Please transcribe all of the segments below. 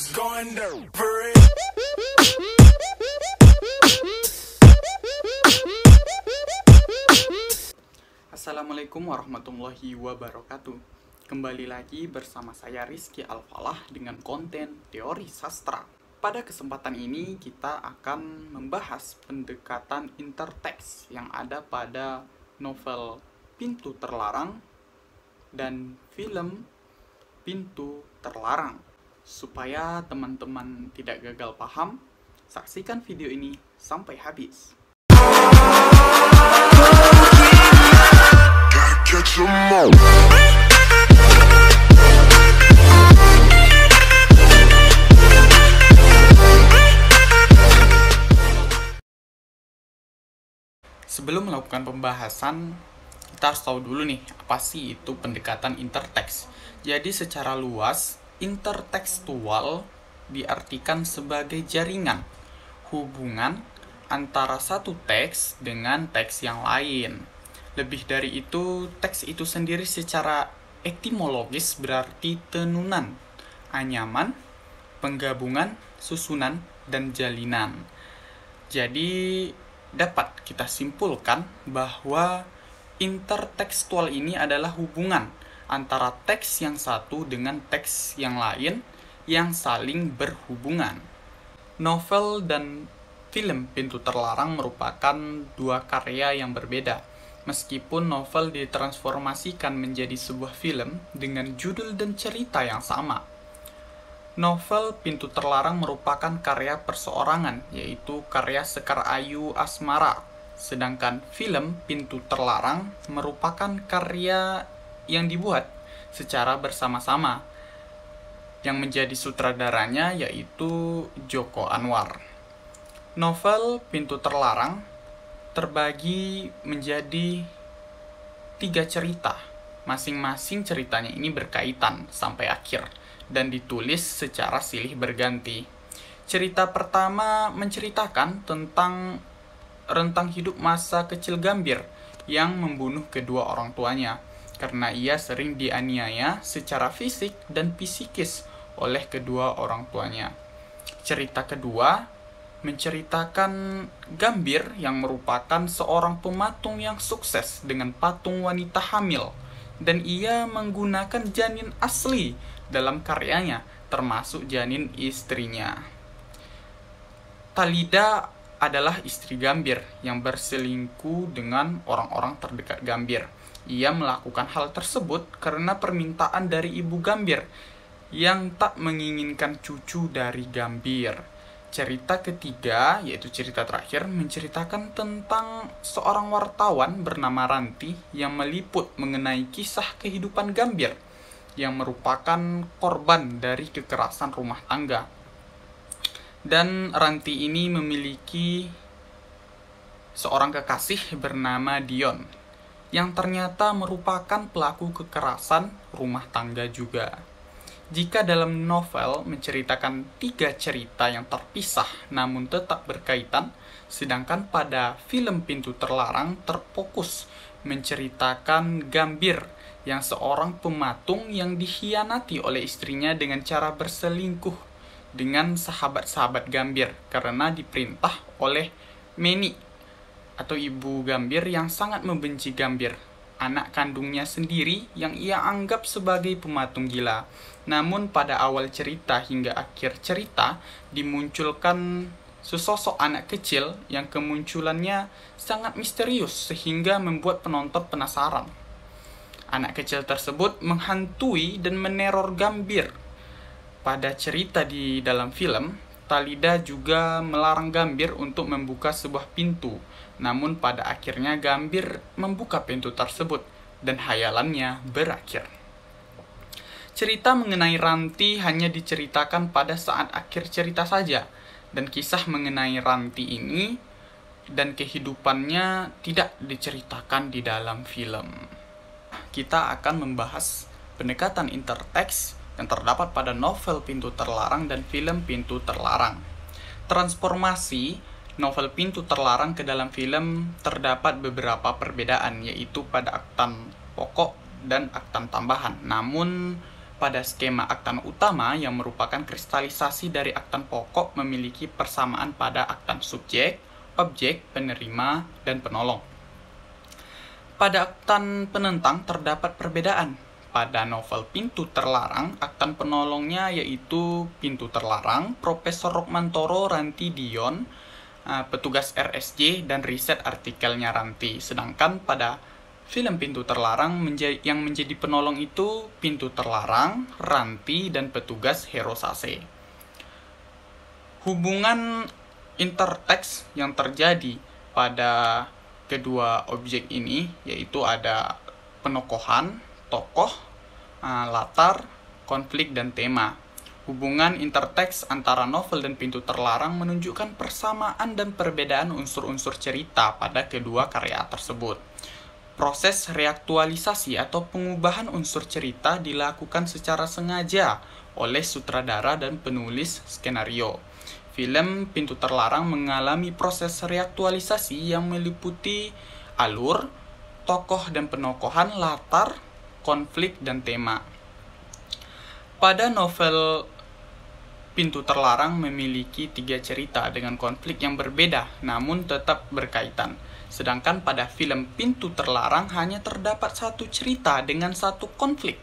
It's going down. Assalamualaikum warahmatullahi wabarakatuh. Kembali lagi bersama saya Rizky Alfalah dengan konten teori sastra. Pada kesempatan ini kita akan membahas pendekatan interteks yang ada pada novel Pintu Terlarang dan film Pintu Terlarang. Supaya teman-teman tidak gagal paham, saksikan video ini sampai habis. Sebelum melakukan pembahasan, kita harus tahu dulu nih, apa sih itu pendekatan interteks. Jadi secara luas, intertekstual diartikan sebagai jaringan, hubungan antara satu teks dengan teks yang lain. Lebih dari itu, teks itu sendiri secara etimologis berarti tenunan, anyaman, penggabungan, susunan, dan jalinan. Jadi, dapat kita simpulkan bahwa intertekstual ini adalah hubungan antara teks yang satu dengan teks yang lain yang saling berhubungan. Novel dan film Pintu Terlarang merupakan dua karya yang berbeda. Meskipun novel ditransformasikan menjadi sebuah film dengan judul dan cerita yang sama. Novel Pintu Terlarang merupakan karya perseorangan, yaitu karya Sekar Ayu Asmara. Sedangkan film Pintu Terlarang merupakan karya yang dibuat secara bersama-sama. Yang menjadi sutradaranya yaitu Joko Anwar. Novel Pintu Terlarang terbagi menjadi 3 cerita. Masing-masing ceritanya ini berkaitan sampai akhir dan ditulis secara silih berganti. Cerita pertama menceritakan tentang rentang hidup masa kecil Gambir yang membunuh kedua orang tuanya karena ia sering dianiaya secara fisik dan psikis oleh kedua orang tuanya. Cerita kedua menceritakan Gambir yang merupakan seorang pematung yang sukses dengan patung wanita hamil, dan ia menggunakan janin asli dalam karyanya, termasuk janin istrinya. Talida adalah istri Gambir yang berselingkuh dengan orang-orang terdekat Gambir. Ia melakukan hal tersebut karena permintaan dari ibu Gambir yang tak menginginkan cucu dari Gambir. Cerita ketiga, yaitu cerita terakhir, menceritakan tentang seorang wartawan bernama Ranti yang meliput mengenai kisah kehidupan Gambir yang merupakan korban dari kekerasan rumah tangga. Dan Ranti ini memiliki seorang kekasih bernama Dion yang ternyata merupakan pelaku kekerasan rumah tangga juga. Jika dalam novel menceritakan 3 cerita yang terpisah namun tetap berkaitan, sedangkan pada film Pintu Terlarang terfokus menceritakan Gambir yang seorang pematung yang dikhianati oleh istrinya dengan cara berselingkuh dengan sahabat-sahabat Gambir karena diperintah oleh Meni atau ibu Gambir yang sangat membenci Gambir, anak kandungnya sendiri yang ia anggap sebagai pematung gila. Namun pada awal cerita hingga akhir cerita dimunculkan sesosok anak kecil yang kemunculannya sangat misterius sehingga membuat penonton penasaran. Anak kecil tersebut menghantui dan meneror Gambir. Pada cerita di dalam film, Talida juga melarang Gambir untuk membuka sebuah pintu. Namun pada akhirnya Gambir membuka pintu tersebut dan hayalannya berakhir. Cerita mengenai Ranti hanya diceritakan pada saat akhir cerita saja, dan kisah mengenai Ranti ini dan kehidupannya tidak diceritakan di dalam film. Kita akan membahas pendekatan interteks yang terdapat pada novel Pintu Terlarang dan film Pintu Terlarang. Transformasi novel Pintu Terlarang ke dalam film terdapat beberapa perbedaan, yaitu pada aktan pokok dan aktan tambahan. Namun pada skema aktan utama yang merupakan kristalisasi dari aktan pokok memiliki persamaan pada aktan subjek, objek, penerima, dan penolong. Pada aktan penentang terdapat perbedaan. Pada novel Pintu Terlarang, aktan penolongnya yaitu Pintu Terlarang, Profesor Rokmantoro Ranti Dion, petugas RSJ dan riset artikelnya Ranti. Sedangkan pada film Pintu Terlarang yang menjadi penolong itu Pintu Terlarang, Ranti, dan petugas Herosase. Hubungan interteks yang terjadi pada kedua objek ini yaitu ada penokohan, tokoh, latar, konflik, dan tema. Hubungan interteks antara novel dan Pintu Terlarang menunjukkan persamaan dan perbedaan unsur-unsur cerita pada kedua karya tersebut. Proses reaktualisasi atau pengubahan unsur cerita dilakukan secara sengaja oleh sutradara dan penulis skenario. Film Pintu Terlarang mengalami proses reaktualisasi yang meliputi alur, tokoh dan penokohan, latar, konflik, dan tema. Pada novel Pintu Terlarang memiliki 3 cerita dengan konflik yang berbeda namun tetap berkaitan. Sedangkan pada film Pintu Terlarang hanya terdapat 1 cerita dengan 1 konflik.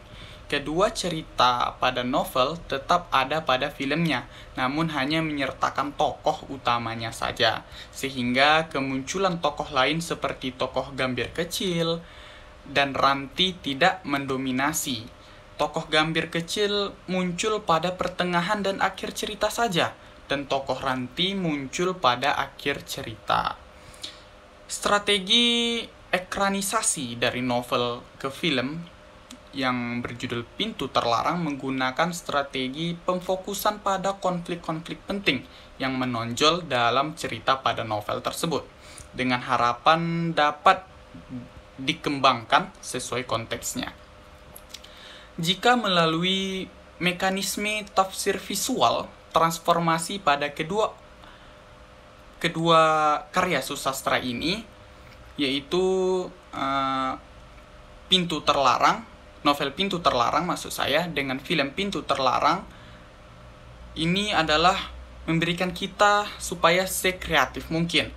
Kedua cerita pada novel tetap ada pada filmnya, namun hanya menyertakan tokoh utamanya saja, sehingga kemunculan tokoh lain seperti tokoh Gambir kecil dan Ranti tidak mendominasi. Tokoh Gambir kecil muncul pada pertengahan dan akhir cerita saja, dan tokoh Ranti muncul pada akhir cerita. Strategi ekranisasi dari novel ke film yang berjudul Pintu Terlarang menggunakan strategi pemfokusan pada konflik-konflik penting yang menonjol dalam cerita pada novel tersebut, dengan harapan dapat dikembangkan sesuai konteksnya. Jika melalui mekanisme tafsir visual, transformasi pada kedua karya susastra ini, yaitu Pintu Terlarang, novel Pintu Terlarang maksud saya, dengan film Pintu Terlarang, ini adalah memberikan kita supaya sekreatif mungkin.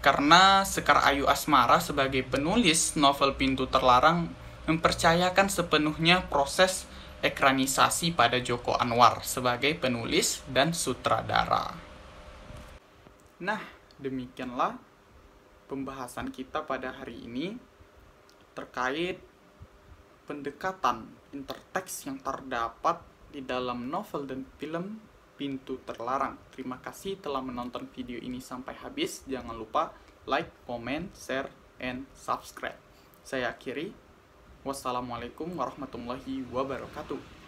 Karena Sekar Ayu Asmara sebagai penulis novel Pintu Terlarang mempercayakan sepenuhnya proses ekranisasi pada Joko Anwar sebagai penulis dan sutradara. Nah, demikianlah pembahasan kita pada hari ini terkait pendekatan interteks yang terdapat di dalam novel dan film Pintu Terlarang. Terima kasih telah menonton video ini sampai habis. Jangan lupa like, comment, share, and subscribe. Saya akhiri. Wassalamualaikum warahmatullahi wabarakatuh.